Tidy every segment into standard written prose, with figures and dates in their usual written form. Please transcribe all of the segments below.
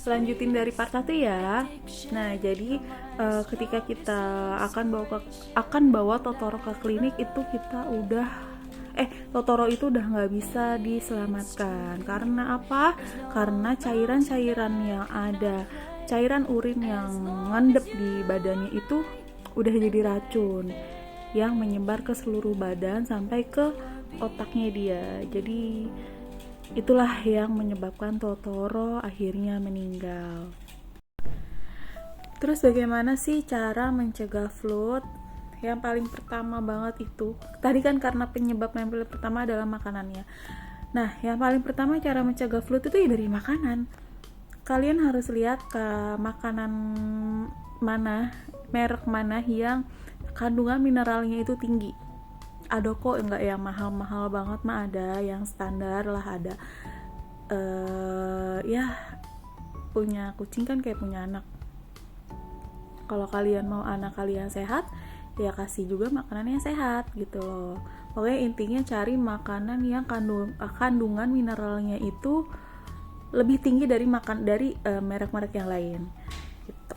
lanjutin dari part 1 ya. Nah, jadi ketika kita akan bawa Totoro ke klinik itu kita udah Totoro itu udah nggak bisa diselamatkan. Karena apa? Karena cairan-cairan yang ada, cairan urin yang ngendep di badannya itu udah jadi racun yang menyebar ke seluruh badan sampai ke otaknya dia. Jadi itulah yang menyebabkan Totoro akhirnya meninggal. Terus bagaimana sih cara mencegah flood? Yang paling pertama banget itu, tadi kan karena penyebab yang paling pertama adalah makanannya. Nah, yang paling pertama cara mencegah flood itu ya dari makanan. Kalian harus lihat ke makanan mana, merek mana yang kandungan mineralnya itu tinggi. Ada kok enggak yang mahal-mahal banget mah, ada yang standar lah, ada ya punya kucing kan kayak punya anak. Kalau kalian mau anak kalian sehat, ya kasih juga makanan yang sehat gitu loh. Pokoknya intinya cari makanan yang kandungan mineralnya itu lebih tinggi dari merek-merek yang lain gitu.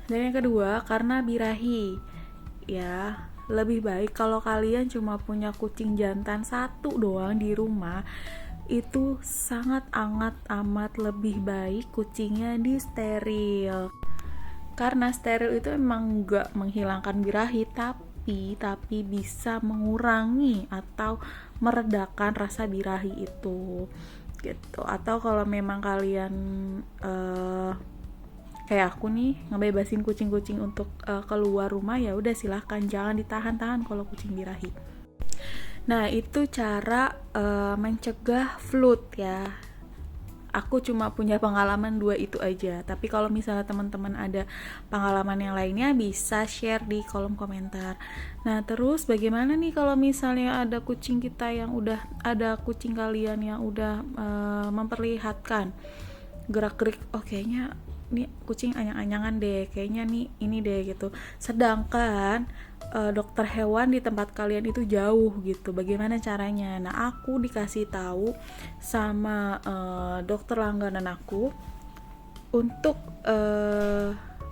Dan yang kedua, karena birahi ya, lebih baik kalau kalian cuma punya kucing jantan satu doang di rumah, itu sangat amat lebih baik kucingnya di steril. Karena steril itu emang nggak menghilangkan birahi, tapi bisa mengurangi atau meredakan rasa birahi itu gitu. Atau kalau memang kalian kayak aku nih ngebebasin kucing-kucing untuk keluar rumah, ya udah silahkan, jangan ditahan-tahan kalau kucing birahi. Nah, itu cara mencegah flood ya. Aku cuma punya pengalaman 2 itu aja. Tapi kalau misalnya teman-teman ada pengalaman yang lainnya, bisa share di kolom komentar. Nah, terus bagaimana nih kalau misalnya ada kucing kalian yang udah memperlihatkan gerak-gerik, kayaknya nih kucing anyang-anyangan deh, kayaknya nih ini deh gitu. Sedangkan dokter hewan di tempat kalian itu jauh gitu. Bagaimana caranya? Nah, aku dikasih tahu sama dokter langganan aku untuk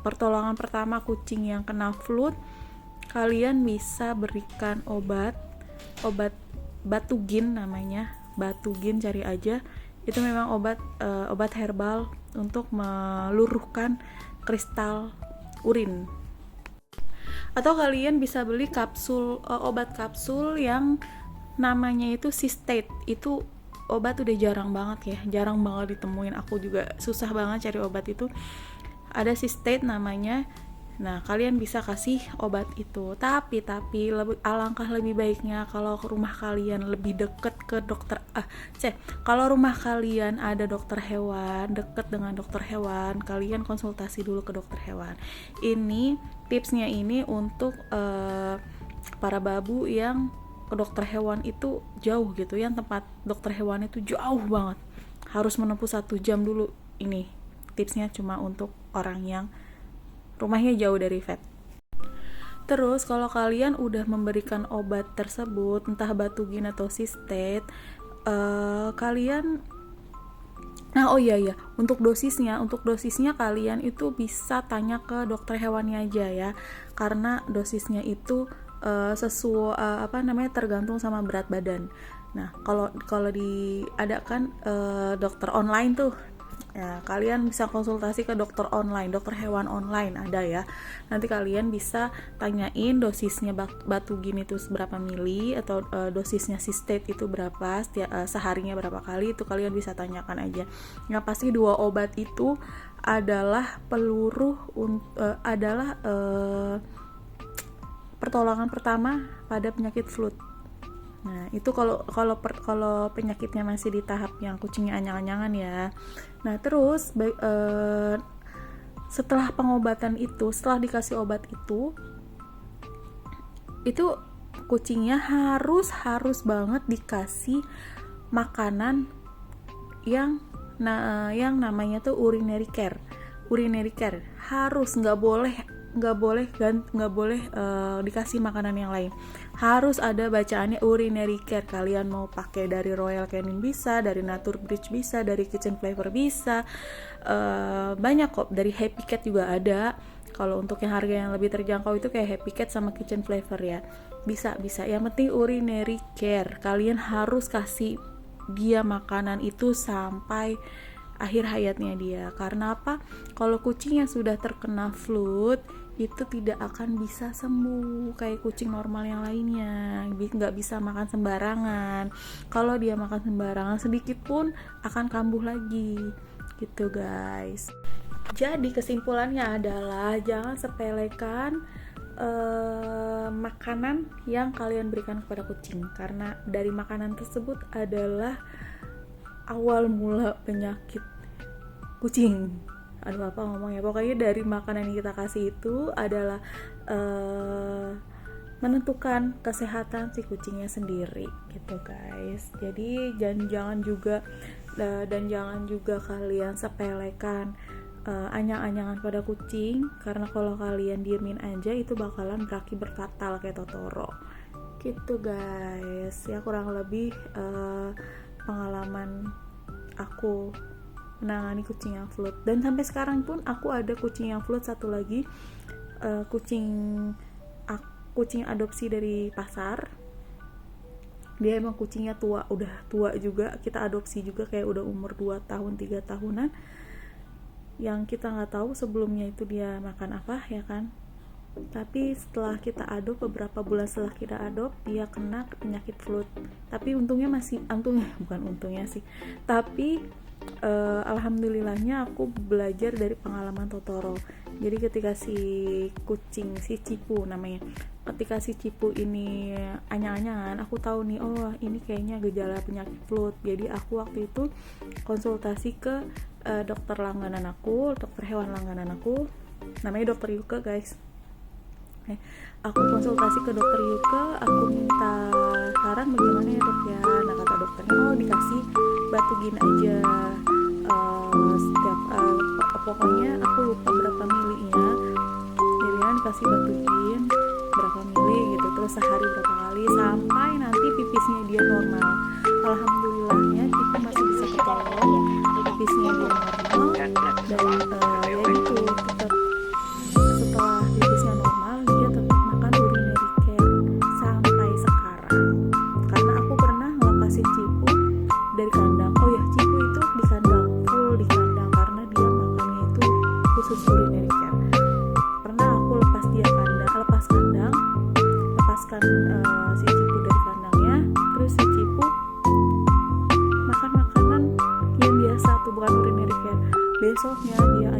pertolongan pertama kucing yang kena flood. Kalian bisa berikan obat Batugin namanya. Batugin, cari aja. Itu memang obat herbal untuk meluruhkan kristal urin. Atau kalian bisa beli obat kapsul yang namanya itu Systate. Itu obat udah jarang banget ditemuin. Aku juga susah banget cari obat itu. Ada Systate namanya. Nah, kalian bisa kasih obat itu. Tapi alangkah lebih baiknya kalau rumah kalian lebih deket ke dokter. Kalau rumah kalian ada dokter hewan, deket dengan dokter hewan, kalian konsultasi dulu ke dokter hewan. Ini tipsnya ini untuk para babu yang ke dokter hewan itu jauh gitu, yang tempat dokter hewan itu jauh banget, harus menempuh 1 jam dulu. Ini tipsnya cuma untuk orang yang rumahnya jauh dari vet. Terus kalau kalian udah memberikan obat tersebut, entah Batugin atau Systate, kalian untuk dosisnya kalian itu bisa tanya ke dokter hewannya aja ya, karena dosisnya itu tergantung sama berat badan. Nah, kalau diadakan dokter online tuh, ya, kalian bisa konsultasi ke dokter hewan online ada ya. Nanti kalian bisa tanyain dosisnya Batugin itu seberapa mili, atau dosisnya Systate itu berapa, seharinya berapa kali, itu kalian bisa tanyakan aja. Yang pasti 2 obat itu adalah pertolongan pertama pada penyakit flood. Nah, itu kalau penyakitnya masih di tahap yang kucingnya anyang-anyangan ya. Nah, terus setelah pengobatan itu, setelah dikasih obat itu kucingnya harus banget dikasih makanan yang namanya tuh urinary care. Harus, nggak boleh nggak boleh dikasih makanan yang lain. Harus ada bacaannya urinary care. Kalian mau pakai dari Royal Canin bisa, dari Nature Bridge bisa, dari Kitchen Flavor bisa, banyak kok, dari Happy Cat juga ada. Kalau untuk yang harga yang lebih terjangkau itu kayak Happy Cat sama Kitchen Flavor ya, bisa. Yang penting urinary care, kalian harus kasih dia makanan itu sampai akhir hayatnya dia. Karena apa? Kalau kucing yang sudah terkena flu itu tidak akan bisa sembuh kayak kucing normal yang lainnya, nggak bisa makan sembarangan. Kalau dia makan sembarangan sedikit pun akan kambuh lagi gitu guys. Jadi kesimpulannya adalah jangan sepelekan makanan yang kalian berikan kepada kucing, karena dari makanan tersebut adalah awal mula penyakit kucing. Aduh apa ngomongnya, pokoknya dari makanan yang kita kasih itu adalah menentukan kesehatan si kucingnya sendiri gitu guys. Jadi jangan juga kalian sepelekan anyang-anyangan pada kucing, karena kalau kalian diemin aja itu bakalan berakibat fatal kayak Totoro gitu guys. Ya kurang lebih pengalaman aku menangani kucing yang flu. Dan sampai sekarang pun aku ada kucing yang flu satu lagi, kucing adopsi dari pasar. Dia emang kucingnya udah tua juga, kita adopsi juga kayak udah umur 2 tahun 3 tahunan, yang kita nggak tahu sebelumnya itu dia makan apa ya kan. Tapi setelah kita beberapa bulan setelah kita dia kena penyakit flu. Tapi tapi alhamdulillahnya aku belajar dari pengalaman Totoro. Jadi ketika si Cipu namanya, ketika si Cipu ini anyang-anyangan, aku tahu nih, oh ini kayaknya gejala penyakit flu. Jadi aku waktu itu konsultasi ke dokter hewan langganan aku, namanya dokter Yuka guys. Aku konsultasi ke dokter Yuka, aku minta saran bagaimana ya dok ya. Nah kata dokternya, dikasih Batugin aja pokoknya aku lupa berapa milinya, jadi kan dikasih Batugin berapa mili gitu, terus sehari berapa kali sampai nanti pipisnya dia normal. Alhamdulillahnya kita masih bisa ketolong, pipisnya dia normal. Dan ya gitu, tetap setelah pipisnya normal dia tetap makan urinary care sampai sekarang. Karena aku pernah ngelepasin Cipu dari kandang. Cipu itu di kandang, full di kandang, karena dia makannya itu khusus urinary care. Pernah aku lepaskan si Cipu dari kandangnya, terus si Cipu makan makanan yang biasa tuh, bukan urinary care. Besoknya dia